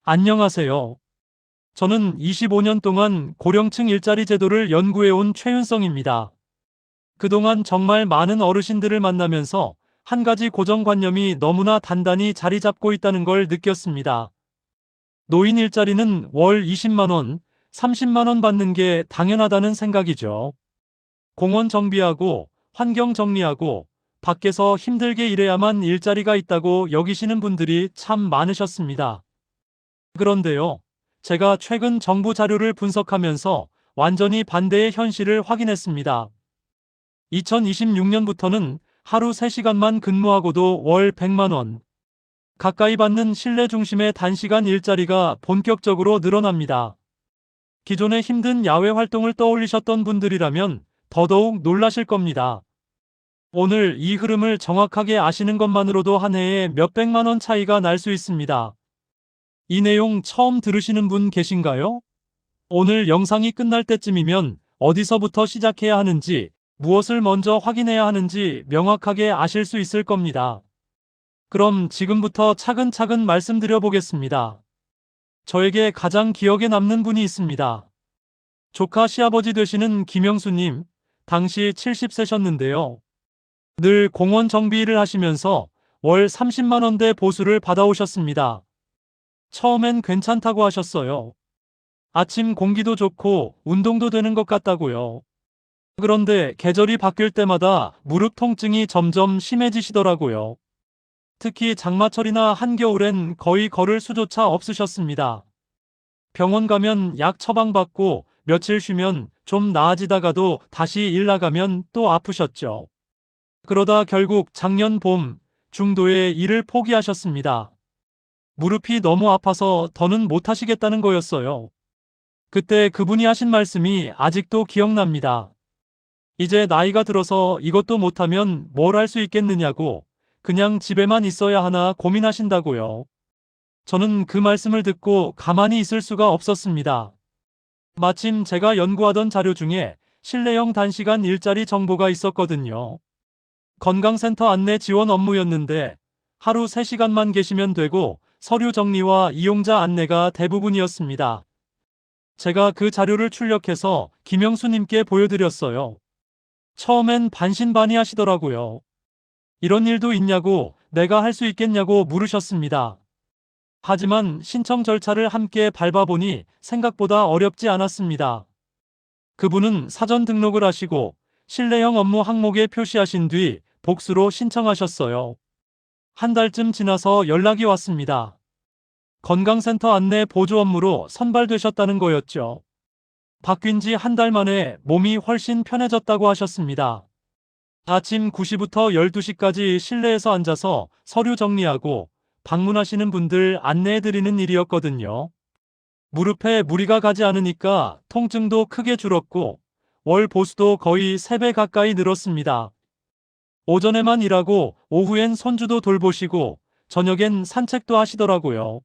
안녕하세요. 저는 25년 동안 고령층 일자리 제도를 연구해온 최윤성입니다. 그동안 정말 많은 어르신들을 만나면서 한 가지 고정관념이 너무나 단단히 자리 잡고 있다는 걸 느꼈습니다. 노인 일자리는 월 20만 원, 30만 원 받는 게 당연하다는 생각이죠. 공원 정비하고 환경 정리하고 밖에서 힘들게 일해야만 일자리가 있다고 여기시는 분들이 참 많으셨습니다. 그런데요, 제가 최근 정부 자료를 분석하면서 완전히 반대의 현실을 확인했습니다. 2026년부터는 하루 3시간만 근무하고도 월 100만 원 가까이 받는 실내 중심의 단시간 일자리가 본격적으로 늘어납니다. 기존의 힘든 야외 활동을 떠올리셨던 분들이라면 더더욱 놀라실 겁니다. 오늘 이 흐름을 정확하게 아시는 것만으로도 한 해에 몇백만 원 차이가 날 수 있습니다. 이 내용 처음 들으시는 분 계신가요? 오늘 영상이 끝날 때쯤이면 어디서부터 시작해야 하는지, 무엇을 먼저 확인해야 하는지 명확하게 아실 수 있을 겁니다. 그럼 지금부터 차근차근 말씀드려 보겠습니다. 저에게 가장 기억에 남는 분이 있습니다. 조카 시아버지 되시는 김영수님, 당시 70세셨는데요. 늘 공원 정비 일을 하시면서 월 30만 원대 보수를 받아오셨습니다. 처음엔 괜찮다고 하셨어요. 아침 공기도 좋고 운동도 되는 것 같다고요. 그런데 계절이 바뀔 때마다 무릎 통증이 점점 심해지시더라고요. 특히 장마철이나 한겨울엔 거의 걸을 수조차 없으셨습니다. 병원 가면 약 처방받고 며칠 쉬면 좀 나아지다가도 다시 일 나가면 또 아프셨죠. 그러다 결국 작년 봄 중도에 일을 포기하셨습니다. 무릎이 너무 아파서 더는 못하시겠다는 거였어요. 그때 그분이 하신 말씀이 아직도 기억납니다. 이제 나이가 들어서 이것도 못하면 뭘 할 수 있겠느냐고 그냥 집에만 있어야 하나 고민하신다고요. 저는 그 말씀을 듣고 가만히 있을 수가 없었습니다. 마침 제가 연구하던 자료 중에 실내형 단시간 일자리 정보가 있었거든요. 건강센터 안내 지원 업무였는데 하루 3시간만 계시면 되고 서류 정리와 이용자 안내가 대부분이었습니다. 제가 그 자료를 출력해서 김영수님께 보여드렸어요. 처음엔 반신반의하시더라고요. 이런 일도 있냐고, 내가 할 수 있겠냐고 물으셨습니다. 하지만 신청 절차를 함께 밟아보니 생각보다 어렵지 않았습니다. 그분은 사전 등록을 하시고 실내형 업무 항목에 표시하신 뒤 복수로 신청하셨어요. 한 달쯤 지나서 연락이 왔습니다. 건강센터 안내 보조 업무로 선발되셨다는 거였죠. 바뀐 지 한 달 만에 몸이 훨씬 편해졌다고 하셨습니다. 아침 9시부터 12시까지 실내에서 앉아서 서류 정리하고 방문하시는 분들 안내해드리는 일이었거든요. 무릎에 무리가 가지 않으니까 통증도 크게 줄었고 월 보수도 거의 3배 가까이 늘었습니다. 오전에만 일하고 오후엔 손주도 돌보시고 저녁엔 산책도 하시더라고요.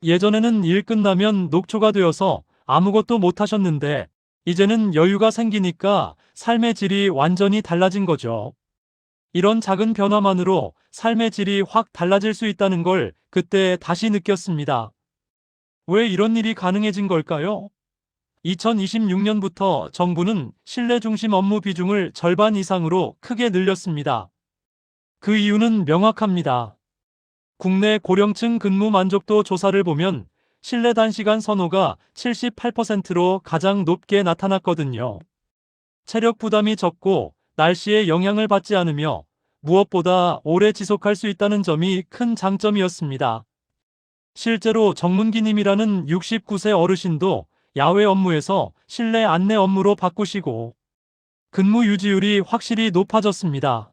예전에는 일 끝나면 녹초가 되어서 아무것도 못 하셨는데 이제는 여유가 생기니까 삶의 질이 완전히 달라진 거죠. 이런 작은 변화만으로 삶의 질이 확 달라질 수 있다는 걸 그때 다시 느꼈습니다. 왜 이런 일이 가능해진 걸까요? 2026년부터 정부는 실내 중심 업무 비중을 절반 이상으로 크게 늘렸습니다. 그 이유는 명확합니다. 국내 고령층 근무 만족도 조사를 보면 실내 단시간 선호가 78%로 가장 높게 나타났거든요. 체력 부담이 적고 날씨에 영향을 받지 않으며 무엇보다 오래 지속할 수 있다는 점이 큰 장점이었습니다. 실제로 정문기님이라는 69세 어르신도 야외 업무에서 실내 안내 업무로 바꾸시고 근무 유지율이 확실히 높아졌습니다.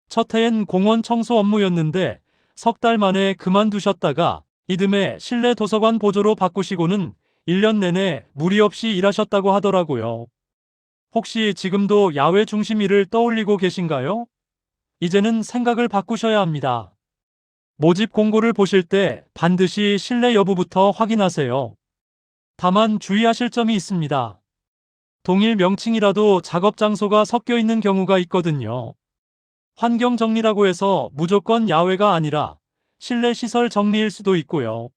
첫 해엔 공원 청소 업무였는데 석 달 만에 그만두셨다가 이듬해 실내 도서관 보조로 바꾸시고는 1년 내내 무리 없이 일하셨다고 하더라고요. 혹시 지금도 야외 중심 일을 떠올리고 계신가요? 이제는 생각을 바꾸셔야 합니다. 모집 공고를 보실 때 반드시 실내 여부부터 확인하세요. 다만 주의하실 점이 있습니다. 동일 명칭이라도 작업 장소가 섞여 있는 경우가 있거든요. 환경 정리라고 해서 무조건 야외가 아니라 실내 시설 정리일 수도 있고요.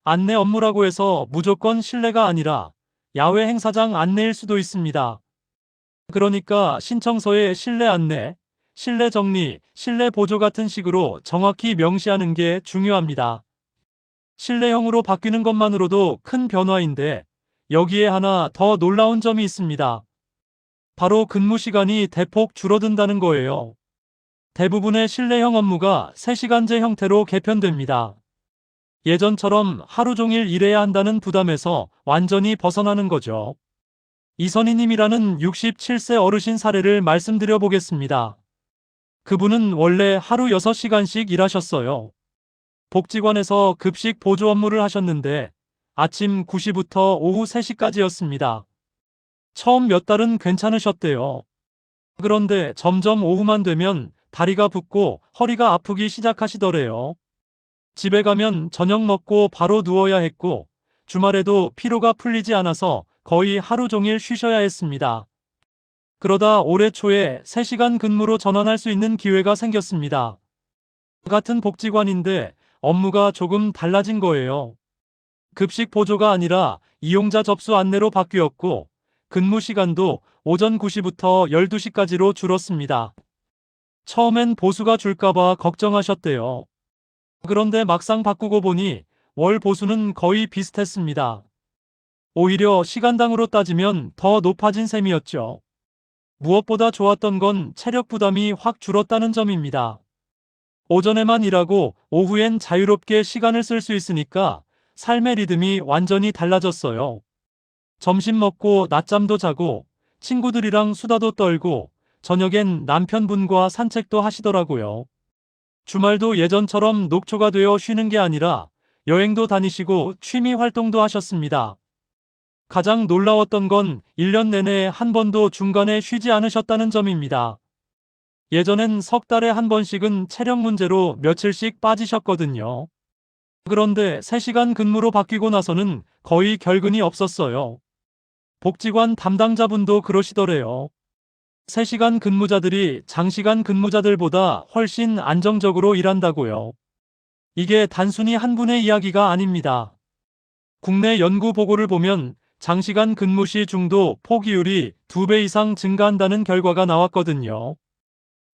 안내 업무라고 해서 무조건 실내가 아니라 야외 행사장 안내일 수도 있습니다. 그러니까 신청서에 실내 안내, 실내 정리, 실내 보조 같은 식으로 정확히 명시하는 게 중요합니다. 실내형으로 바뀌는 것만으로도 큰 변화인데 여기에 하나 더 놀라운 점이 있습니다. 바로 근무 시간이 대폭 줄어든다는 거예요. 대부분의 실내형 업무가 3시간제 형태로 개편됩니다. 예전처럼 하루 종일 일해야 한다는 부담에서 완전히 벗어나는 거죠. 이선희님이라는 67세 어르신 사례를 말씀드려 보겠습니다. 그분은 원래 하루 6시간씩 일하셨어요. 복지관에서 급식 보조 업무를 하셨는데 아침 9시부터 오후 3시까지였습니다. 처음 몇 달은 괜찮으셨대요. 그런데 점점 오후만 되면 다리가 붓고 허리가 아프기 시작하시더래요. 집에 가면 저녁 먹고 바로 누워야 했고 주말에도 피로가 풀리지 않아서 거의 하루 종일 쉬셔야 했습니다. 그러다 올해 초에 3시간 근무로 전환할 수 있는 기회가 생겼습니다. 같은 복지관인데 업무가 조금 달라진 거예요. 급식 보조가 아니라 이용자 접수 안내로 바뀌었고 근무 시간도 오전 9시부터 12시까지로 줄었습니다. 처음엔 보수가 줄까봐 걱정하셨대요. 그런데 막상 바꾸고 보니 월 보수는 거의 비슷했습니다. 오히려 시간당으로 따지면 더 높아진 셈이었죠. 무엇보다 좋았던 건 체력 부담이 확 줄었다는 점입니다. 오전에만 일하고 오후엔 자유롭게 시간을 쓸 수 있으니까 삶의 리듬이 완전히 달라졌어요. 점심 먹고 낮잠도 자고 친구들이랑 수다도 떨고 저녁엔 남편분과 산책도 하시더라고요. 주말도 예전처럼 녹초가 되어 쉬는 게 아니라 여행도 다니시고 취미 활동도 하셨습니다. 가장 놀라웠던 건 1년 내내 한 번도 중간에 쉬지 않으셨다는 점입니다. 예전엔 석 달에 한 번씩은 체력 문제로 며칠씩 빠지셨거든요. 그런데 3시간 근무로 바뀌고 나서는 거의 결근이 없었어요. 복지관 담당자분도 그러시더래요. 3시간 근무자들이 장시간 근무자들보다 훨씬 안정적으로 일한다고요. 이게 단순히 한 분의 이야기가 아닙니다. 국내 연구 보고를 보면 장시간 근무 시 중도 포기율이 2배 이상 증가한다는 결과가 나왔거든요.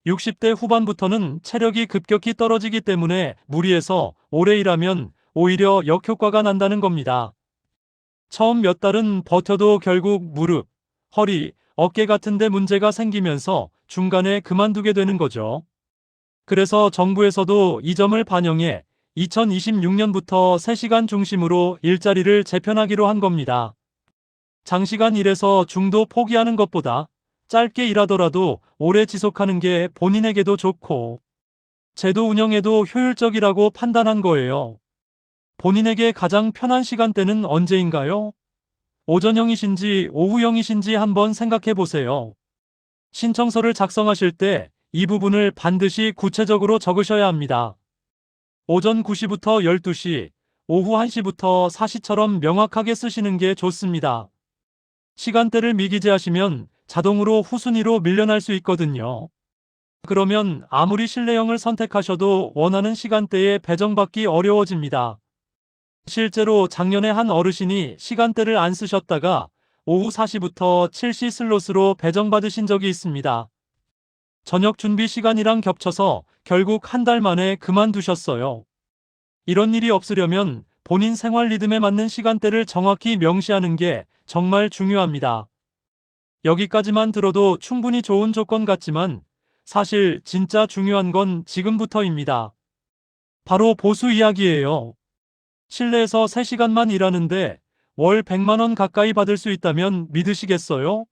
60대 후반부터는 체력이 급격히 떨어지기 때문에 무리해서 오래 일하면 오히려 역효과가 난다는 겁니다. 처음 몇 달은 버텨도 결국 무릎, 허리, 어깨 같은 데 문제가 생기면서 중간에 그만두게 되는 거죠. 그래서 정부에서도 이 점을 반영해 2026년부터 3시간 중심으로 일자리를 재편하기로 한 겁니다. 장시간 일해서 중도 포기하는 것보다 짧게 일하더라도 오래 지속하는 게 본인에게도 좋고 제도 운영에도 효율적이라고 판단한 거예요. 본인에게 가장 편한 시간대는 언제인가요? 오전형이신지 오후형이신지 한번 생각해 보세요. 신청서를 작성하실 때 이 부분을 반드시 구체적으로 적으셔야 합니다. 오전 9시부터 12시, 오후 1시부터 4시처럼 명확하게 쓰시는 게 좋습니다. 시간대를 미기재하시면 자동으로 후순위로 밀려날 수 있거든요. 그러면 아무리 실내형을 선택하셔도 원하는 시간대에 배정받기 어려워집니다. 실제로 작년에 한 어르신이 시간대를 안 쓰셨다가 오후 4시부터 7시 슬롯으로 배정받으신 적이 있습니다. 저녁 준비 시간이랑 겹쳐서 결국 한 달 만에 그만두셨어요. 이런 일이 없으려면 본인 생활 리듬에 맞는 시간대를 정확히 명시하는 게 정말 중요합니다. 여기까지만 들어도 충분히 좋은 조건 같지만 사실 진짜 중요한 건 지금부터입니다. 바로 보수 이야기예요. 실내에서 3시간만 일하는데 월 100만 원 가까이 받을 수 있다면 믿으시겠어요?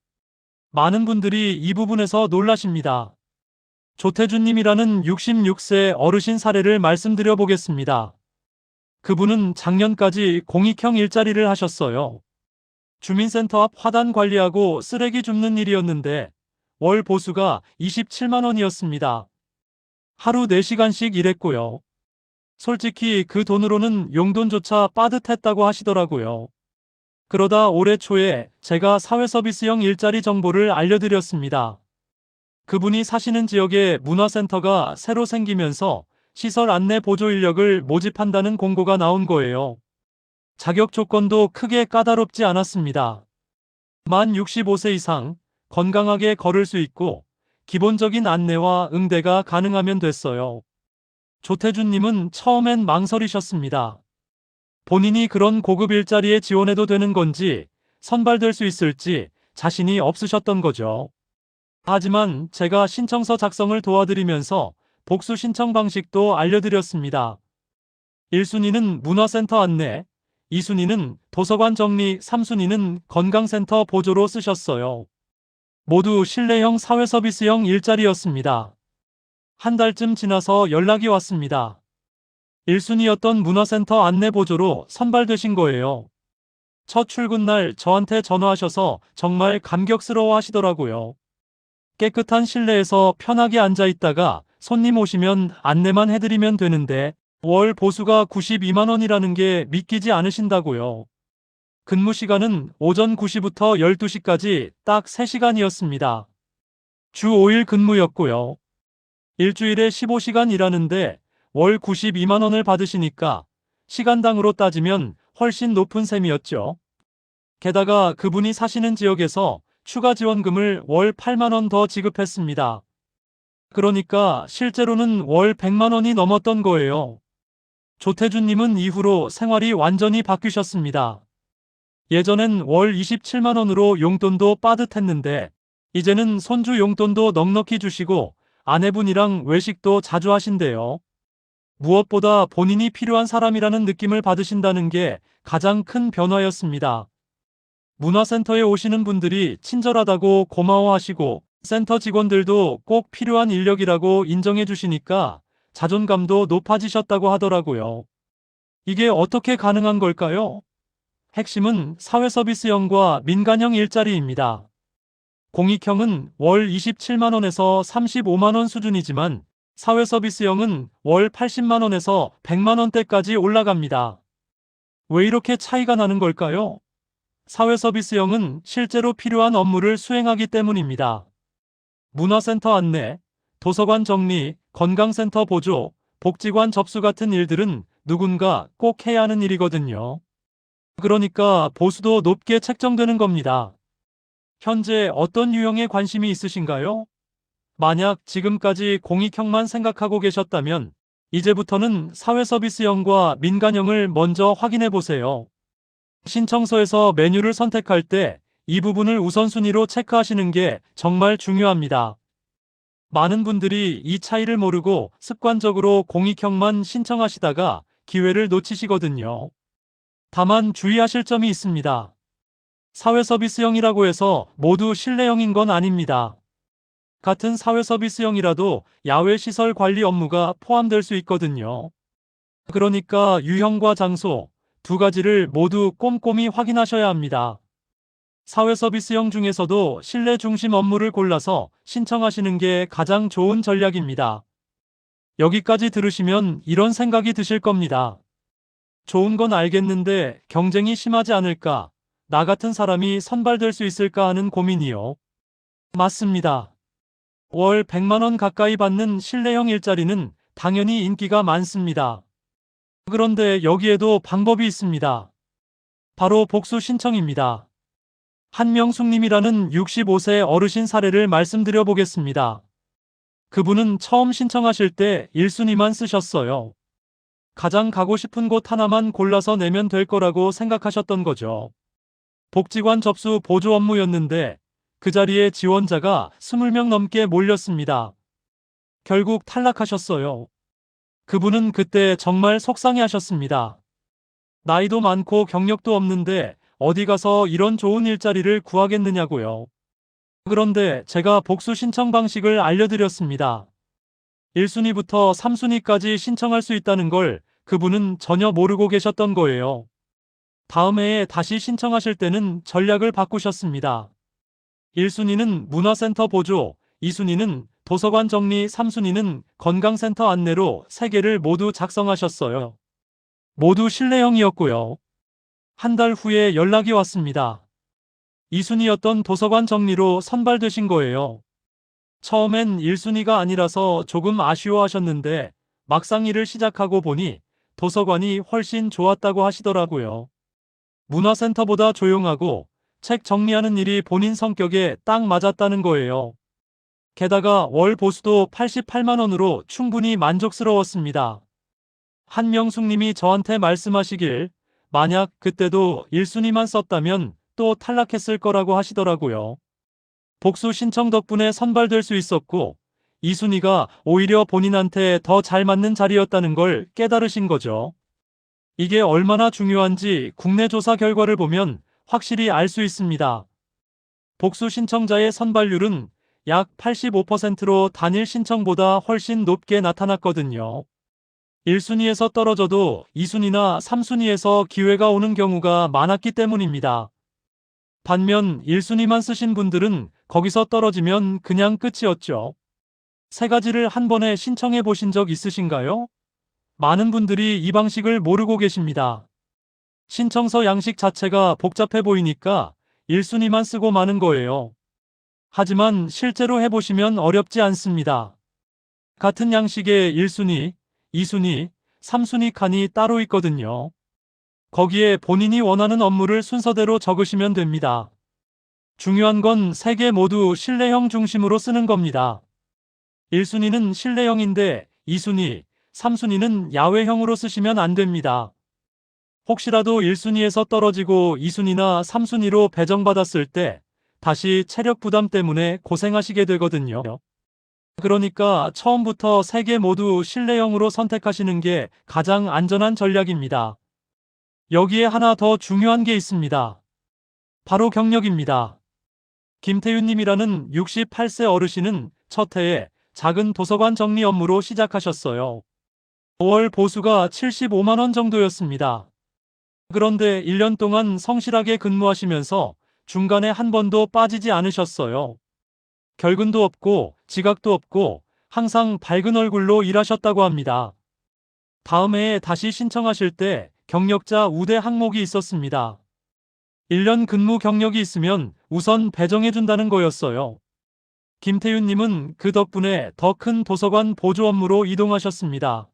많은 분들이 이 부분에서 놀라십니다. 조태준님이라는 66세 어르신 사례를 말씀드려 보겠습니다. 그분은 작년까지 공익형 일자리를 하셨어요. 주민센터 앞 화단 관리하고 쓰레기 줍는 일이었는데 월 보수가 27만 원이었습니다. 하루 4시간씩 일했고요. 솔직히 그 돈으로는 용돈조차 빠듯했다고 하시더라고요. 그러다 올해 초에 제가 사회서비스형 일자리 정보를 알려드렸습니다. 그분이 사시는 지역에 문화센터가 새로 생기면서 시설 안내 보조 인력을 모집한다는 공고가 나온 거예요. 자격 조건도 크게 까다롭지 않았습니다. 만 65세 이상, 건강하게 걸을 수 있고 기본적인 안내와 응대가 가능하면 됐어요. 조태준님은 처음엔 망설이셨습니다. 본인이 그런 고급 일자리에 지원해도 되는 건지, 선발될 수 있을지 자신이 없으셨던 거죠. 하지만 제가 신청서 작성을 도와드리면서 복수 신청 방식도 알려드렸습니다. 1순위는 문화센터 안내, 2순위는 도서관 정리, 3순위는 건강센터 보조로 쓰셨어요. 모두 실내형 사회서비스형 일자리였습니다. 한 달쯤 지나서 연락이 왔습니다. 1순위였던 문화센터 안내 보조로 선발되신 거예요. 첫 출근 날 저한테 전화하셔서 정말 감격스러워 하시더라고요. 깨끗한 실내에서 편하게 앉아 있다가 손님 오시면 안내만 해드리면 되는데 월 보수가 92만 원이라는 게 믿기지 않으신다고요. 근무 시간은 오전 9시부터 12시까지 딱 3시간이었습니다. 주 5일 근무였고요. 일주일에 15시간 일하는데 월 92만 원을 받으시니까 시간당으로 따지면 훨씬 높은 셈이었죠. 게다가 그분이 사시는 지역에서 추가 지원금을 월 8만 원 더 지급했습니다. 그러니까 실제로는 월 100만 원이 넘었던 거예요. 조태준님은 이후로 생활이 완전히 바뀌셨습니다. 예전엔 월 27만 원으로 용돈도 빠듯했는데 이제는 손주 용돈도 넉넉히 주시고 아내분이랑 외식도 자주 하신대요. 무엇보다 본인이 필요한 사람이라는 느낌을 받으신다는 게 가장 큰 변화였습니다. 문화센터에 오시는 분들이 친절하다고 고마워하시고 센터 직원들도 꼭 필요한 인력이라고 인정해 주시니까 자존감도 높아지셨다고 하더라고요. 이게 어떻게 가능한 걸까요? 핵심은 사회서비스형과 민간형 일자리입니다. 공익형은 월 27만 원에서 35만 원 수준이지만 사회서비스형은 월 80만 원에서 100만 원대까지 올라갑니다. 왜 이렇게 차이가 나는 걸까요? 사회서비스형은 실제로 필요한 업무를 수행하기 때문입니다. 문화센터 안내, 도서관 정리, 건강센터 보조, 복지관 접수 같은 일들은 누군가 꼭 해야 하는 일이거든요. 그러니까 보수도 높게 책정되는 겁니다. 현재 어떤 유형에 관심이 있으신가요? 만약 지금까지 공익형만 생각하고 계셨다면 이제부터는 사회서비스형과 민간형을 먼저 확인해 보세요. 신청서에서 메뉴를 선택할 때 이 부분을 우선순위로 체크하시는 게 정말 중요합니다. 많은 분들이 이 차이를 모르고 습관적으로 공익형만 신청하시다가 기회를 놓치시거든요. 다만 주의하실 점이 있습니다. 사회서비스형이라고 해서 모두 실내형인 건 아닙니다. 같은 사회서비스형이라도 야외시설 관리 업무가 포함될 수 있거든요. 그러니까 유형과 장소 두 가지를 모두 꼼꼼히 확인하셔야 합니다. 사회서비스형 중에서도 실내 중심 업무를 골라서 신청하시는 게 가장 좋은 전략입니다. 여기까지 들으시면 이런 생각이 드실 겁니다. 좋은 건 알겠는데 경쟁이 심하지 않을까? 나 같은 사람이 선발될 수 있을까 하는 고민이요. 맞습니다. 월 100만 원 가까이 받는 실내형 일자리는 당연히 인기가 많습니다. 그런데 여기에도 방법이 있습니다. 바로 복수 신청입니다. 한명숙님이라는 65세 어르신 사례를 말씀드려 보겠습니다. 그분은 처음 신청하실 때 1순위만 쓰셨어요. 가장 가고 싶은 곳 하나만 골라서 내면 될 거라고 생각하셨던 거죠. 복지관 접수 보조 업무였는데 그 자리에 지원자가 20명 넘게 몰렸습니다. 결국 탈락하셨어요. 그분은 그때 정말 속상해 하셨습니다. 나이도 많고 경력도 없는데 어디 가서 이런 좋은 일자리를 구하겠느냐고요. 그런데 제가 복수 신청 방식을 알려드렸습니다. 1순위부터 3순위까지 신청할 수 있다는 걸 그분은 전혀 모르고 계셨던 거예요. 다음 해에 다시 신청하실 때는 전략을 바꾸셨습니다. 1순위는 문화센터 보조, 2순위는 도서관 정리, 3순위는 건강센터 안내로 3개를 모두 작성하셨어요. 모두 실내형이었고요. 한 달 후에 연락이 왔습니다. 2순위였던 도서관 정리로 선발되신 거예요. 처음엔 1순위가 아니라서 조금 아쉬워하셨는데 막상 일을 시작하고 보니 도서관이 훨씬 좋았다고 하시더라고요. 문화센터보다 조용하고 책 정리하는 일이 본인 성격에 딱 맞았다는 거예요. 게다가 월 보수도 88만 원으로 충분히 만족스러웠습니다. 한명숙님이 저한테 말씀하시길 만약 그때도 1순위만 썼다면 또 탈락했을 거라고 하시더라고요. 복수 신청 덕분에 선발될 수 있었고 2순위가 오히려 본인한테 더 잘 맞는 자리였다는 걸 깨달으신 거죠. 이게 얼마나 중요한지 국내 조사 결과를 보면 확실히 알 수 있습니다. 복수 신청자의 선발률은 약 85%로 단일 신청보다 훨씬 높게 나타났거든요. 1순위에서 떨어져도 2순위나 3순위에서 기회가 오는 경우가 많았기 때문입니다. 반면 1순위만 쓰신 분들은 거기서 떨어지면 그냥 끝이었죠. 세 가지를 한 번에 신청해 보신 적 있으신가요? 많은 분들이 이 방식을 모르고 계십니다. 신청서 양식 자체가 복잡해 보이니까 1순위만 쓰고 마는 거예요. 하지만 실제로 해보시면 어렵지 않습니다. 같은 양식의 1순위, 2순위, 3순위 칸이 따로 있거든요. 거기에 본인이 원하는 업무를 순서대로 적으시면 됩니다. 중요한 건 세 개 모두 실내형 중심으로 쓰는 겁니다. 1순위는 실내형인데 2순위, 3순위는 야외형으로 쓰시면 안 됩니다. 혹시라도 1순위에서 떨어지고 2순위나 3순위로 배정받았을 때 다시 체력 부담 때문에 고생하시게 되거든요. 그러니까 처음부터 3개 모두 실내형으로 선택하시는 게 가장 안전한 전략입니다. 여기에 하나 더 중요한 게 있습니다. 바로 경력입니다. 김태윤님이라는 68세 어르신은 첫 해에 작은 도서관 정리 업무로 시작하셨어요. 5월 보수가 75만 원 정도였습니다. 그런데 1년 동안 성실하게 근무하시면서 중간에 한 번도 빠지지 않으셨어요. 결근도 없고 지각도 없고 항상 밝은 얼굴로 일하셨다고 합니다. 다음 해에 다시 신청하실 때 경력자 우대 항목이 있었습니다. 1년 근무 경력이 있으면 우선 배정해준다는 거였어요. 김태윤님은 그 덕분에 더 큰 도서관 보조 업무로 이동하셨습니다.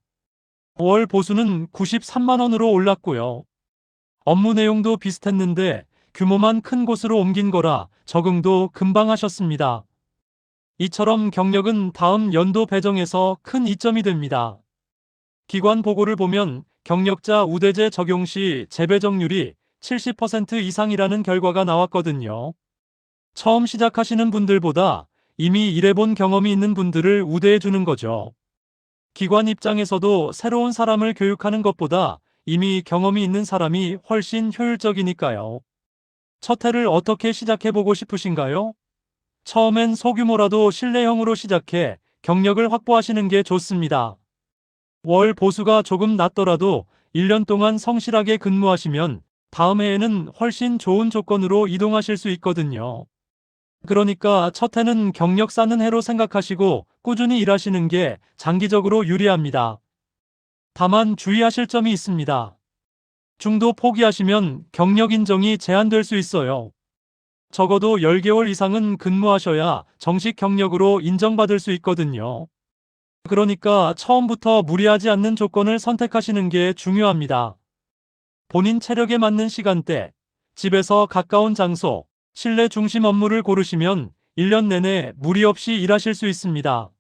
5월 보수는 93만 원으로 올랐고요. 업무 내용도 비슷했는데 규모만 큰 곳으로 옮긴 거라 적응도 금방 하셨습니다. 이처럼 경력은 다음 연도 배정에서 큰 이점이 됩니다. 기관 보고를 보면 경력자 우대제 적용 시 재배정률이 70% 이상이라는 결과가 나왔거든요. 처음 시작하시는 분들보다 이미 일해본 경험이 있는 분들을 우대해 주는 거죠. 기관 입장에서도 새로운 사람을 교육하는 것보다 이미 경험이 있는 사람이 훨씬 효율적이니까요. 첫 해를 어떻게 시작해보고 싶으신가요? 처음엔 소규모라도 실내형으로 시작해 경력을 확보하시는 게 좋습니다. 월 보수가 조금 낮더라도 1년 동안 성실하게 근무하시면 다음 해에는 훨씬 좋은 조건으로 이동하실 수 있거든요. 그러니까 첫 해는 경력 쌓는 해로 생각하시고 꾸준히 일하시는 게 장기적으로 유리합니다. 다만 주의하실 점이 있습니다. 중도 포기하시면 경력 인정이 제한될 수 있어요. 적어도 10개월 이상은 근무하셔야 정식 경력으로 인정받을 수 있거든요. 그러니까 처음부터 무리하지 않는 조건을 선택하시는 게 중요합니다. 본인 체력에 맞는 시간대, 집에서 가까운 장소, 실내 중심 업무를 고르시면 1년 내내 무리 없이 일하실 수 있습니다.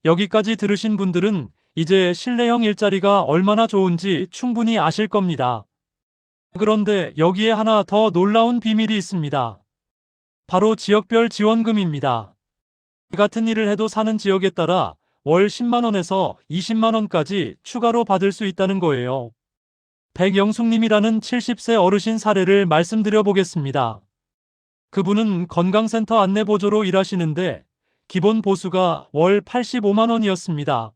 여기까지 들으신 분들은 이제 실내형 일자리가 얼마나 좋은지 충분히 아실 겁니다. 그런데 여기에 하나 더 놀라운 비밀이 있습니다. 바로 지역별 지원금입니다. 같은 일을 해도 사는 지역에 따라 월 10만 원에서 20만 원까지 추가로 받을 수 있다는 거예요. 백영숙님이라는 70세 어르신 사례를 말씀드려 보겠습니다. 그분은 건강센터 안내보조로 일하시는데 기본 보수가 월 85만 원이었습니다.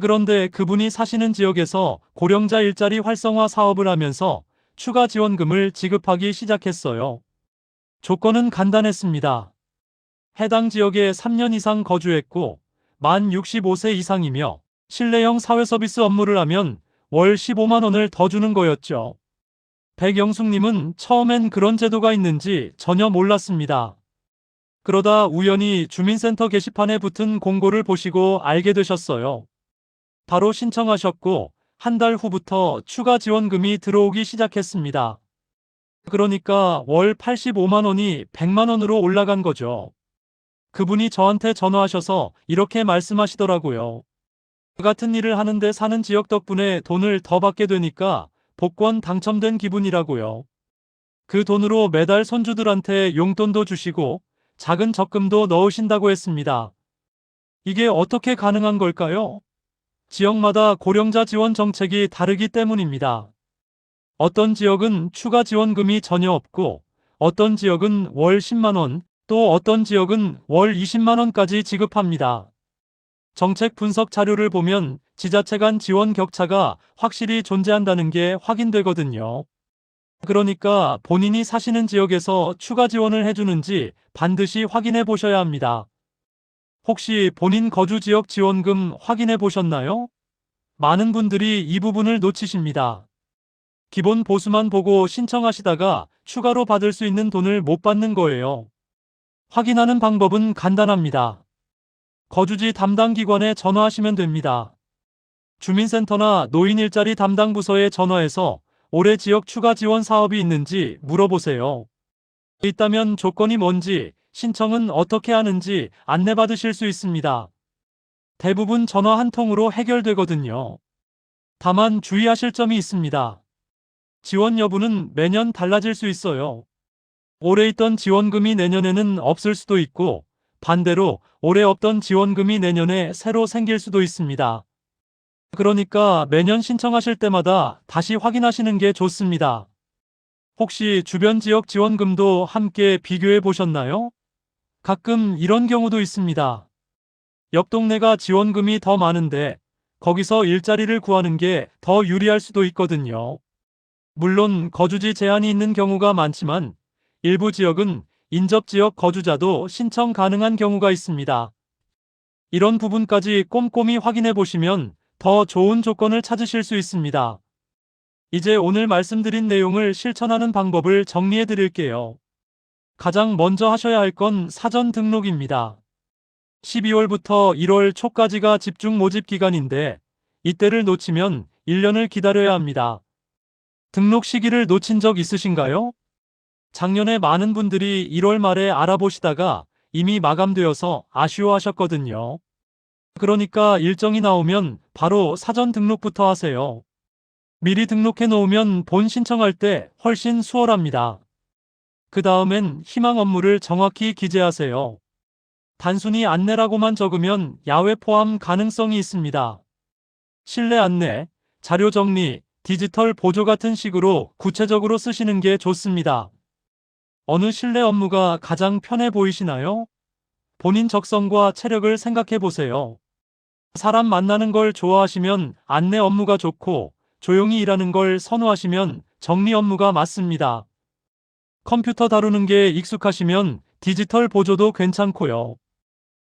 그런데 그분이 사시는 지역에서 고령자 일자리 활성화 사업을 하면서 추가 지원금을 지급하기 시작했어요. 조건은 간단했습니다. 해당 지역에 3년 이상 거주했고 만 65세 이상이며 실내형 사회서비스 업무를 하면 월 15만 원을 더 주는 거였죠. 백영숙님은 처음엔 그런 제도가 있는지 전혀 몰랐습니다. 그러다 우연히 주민센터 게시판에 붙은 공고를 보시고 알게 되셨어요. 바로 신청하셨고 한 달 후부터 추가 지원금이 들어오기 시작했습니다. 그러니까 월 85만 원이 100만 원으로 올라간 거죠. 그분이 저한테 전화하셔서 이렇게 말씀하시더라고요. 그 같은 일을 하는데 사는 지역 덕분에 돈을 더 받게 되니까 복권 당첨된 기분이라고요. 그 돈으로 매달 손주들한테 용돈도 주시고 작은 적금도 넣으신다고 했습니다. 이게 어떻게 가능한 걸까요? 지역마다 고령자 지원 정책이 다르기 때문입니다. 어떤 지역은 추가 지원금이 전혀 없고 어떤 지역은 월 10만 원, 또 어떤 지역은 월 20만 원까지 지급합니다. 정책 분석 자료를 보면 지자체 간 지원 격차가 확실히 존재한다는 게 확인되거든요. 그러니까 본인이 사시는 지역에서 추가 지원을 해주는지 반드시 확인해 보셔야 합니다. 혹시 본인 거주 지역 지원금 확인해 보셨나요? 많은 분들이 이 부분을 놓치십니다. 기본 보수만 보고 신청하시다가 추가로 받을 수 있는 돈을 못 받는 거예요. 확인하는 방법은 간단합니다. 거주지 담당 기관에 전화하시면 됩니다. 주민센터나 노인 일자리 담당 부서에 전화해서 올해 지역 추가 지원 사업이 있는지 물어보세요. 있다면 조건이 뭔지, 신청은 어떻게 하는지 안내받으실 수 있습니다. 대부분 전화 한 통으로 해결되거든요. 다만 주의하실 점이 있습니다. 지원 여부는 매년 달라질 수 있어요. 올해 있던 지원금이 내년에는 없을 수도 있고, 반대로 올해 없던 지원금이 내년에 새로 생길 수도 있습니다. 그러니까 매년 신청하실 때마다 다시 확인하시는 게 좋습니다. 혹시 주변 지역 지원금도 함께 비교해 보셨나요? 가끔 이런 경우도 있습니다. 옆 동네가 지원금이 더 많은데 거기서 일자리를 구하는 게 더 유리할 수도 있거든요. 물론 거주지 제한이 있는 경우가 많지만 일부 지역은 인접 지역 거주자도 신청 가능한 경우가 있습니다. 이런 부분까지 꼼꼼히 확인해 보시면 더 좋은 조건을 찾으실 수 있습니다. 이제 오늘 말씀드린 내용을 실천하는 방법을 정리해 드릴게요. 가장 먼저 하셔야 할 건 사전 등록입니다. 12월부터 1월 초까지가 집중 모집 기간인데 이때를 놓치면 1년을 기다려야 합니다. 등록 시기를 놓친 적 있으신가요? 작년에 많은 분들이 1월 말에 알아보시다가 이미 마감되어서 아쉬워하셨거든요. 그러니까 일정이 나오면 바로 사전 등록부터 하세요. 미리 등록해 놓으면 본 신청할 때 훨씬 수월합니다. 그 다음엔 희망 업무를 정확히 기재하세요. 단순히 안내라고만 적으면 야외 포함 가능성이 있습니다. 실내 안내, 자료 정리, 디지털 보조 같은 식으로 구체적으로 쓰시는 게 좋습니다. 어느 실내 업무가 가장 편해 보이시나요? 본인 적성과 체력을 생각해 보세요. 사람 만나는 걸 좋아하시면 안내 업무가 좋고 조용히 일하는 걸 선호하시면 정리 업무가 맞습니다. 컴퓨터 다루는 게 익숙하시면 디지털 보조도 괜찮고요.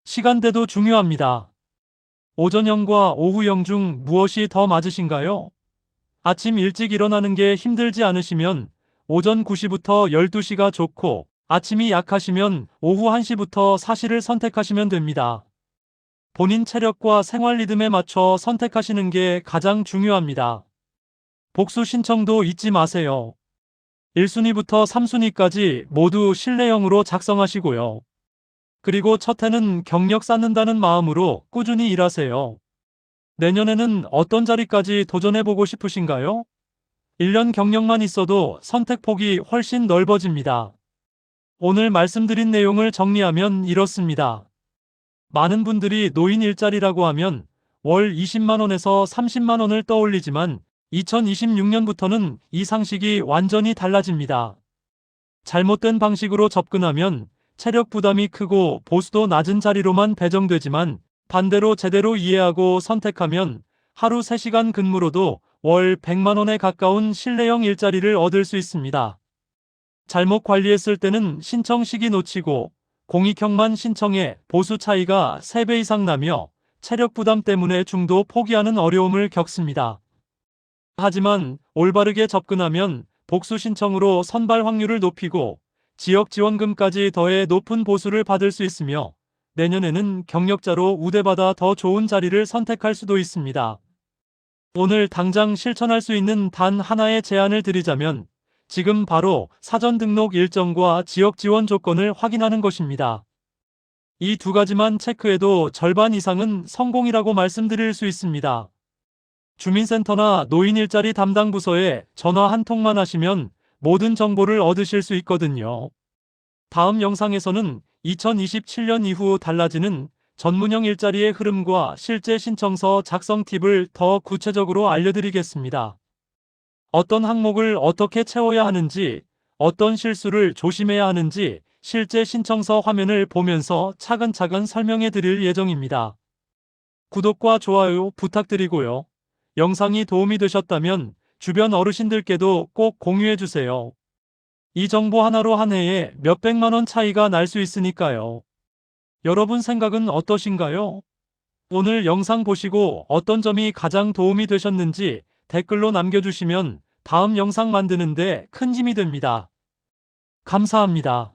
시간대도 중요합니다. 오전형과 오후형 중 무엇이 더 맞으신가요? 아침 일찍 일어나는 게 힘들지 않으시면 오전 9시부터 12시가 좋고 아침이 약하시면 오후 1시부터 4시를 선택하시면 됩니다. 본인 체력과 생활 리듬에 맞춰 선택하시는 게 가장 중요합니다. 복수 신청도 잊지 마세요. 1순위부터 3순위까지 모두 실내형으로 작성하시고요. 그리고 첫 해는 경력 쌓는다는 마음으로 꾸준히 일하세요. 내년에는 어떤 자리까지 도전해보고 싶으신가요? 1년 경력만 있어도 선택폭이 훨씬 넓어집니다. 오늘 말씀드린 내용을 정리하면 이렇습니다. 많은 분들이 노인 일자리라고 하면 월 20만 원에서 30만 원을 떠올리지만 2026년부터는 이 상식이 완전히 달라집니다. 잘못된 방식으로 접근하면 체력 부담이 크고 보수도 낮은 자리로만 배정되지만 반대로 제대로 이해하고 선택하면 하루 3시간 근무로도 월 100만 원에 가까운 실내형 일자리를 얻을 수 있습니다. 잘못 관리했을 때는 신청 시기 놓치고 공익형만 신청해 보수 차이가 3배 이상 나며 체력 부담 때문에 중도 포기하는 어려움을 겪습니다. 하지만 올바르게 접근하면 복수 신청으로 선발 확률을 높이고 지역 지원금까지 더해 높은 보수를 받을 수 있으며 내년에는 경력자로 우대받아 더 좋은 자리를 선택할 수도 있습니다. 오늘 당장 실천할 수 있는 단 하나의 제안을 드리자면 지금 바로 사전 등록 일정과 지역 지원 조건을 확인하는 것입니다. 이 두 가지만 체크해도 절반 이상은 성공이라고 말씀드릴 수 있습니다. 주민센터나 노인 일자리 담당 부서에 전화 한 통만 하시면 모든 정보를 얻으실 수 있거든요. 다음 영상에서는 2027년 이후 달라지는 전문형 일자리의 흐름과 실제 신청서 작성 팁을 더 구체적으로 알려드리겠습니다. 어떤 항목을 어떻게 채워야 하는지, 어떤 실수를 조심해야 하는지 실제 신청서 화면을 보면서 차근차근 설명해 드릴 예정입니다. 구독과 좋아요 부탁드리고요. 영상이 도움이 되셨다면 주변 어르신들께도 꼭 공유해 주세요. 이 정보 하나로 한 해에 몇백만 원 차이가 날 수 있으니까요. 여러분 생각은 어떠신가요? 오늘 영상 보시고 어떤 점이 가장 도움이 되셨는지 댓글로 남겨주시면 다음 영상 만드는데 큰 힘이 됩니다. 감사합니다.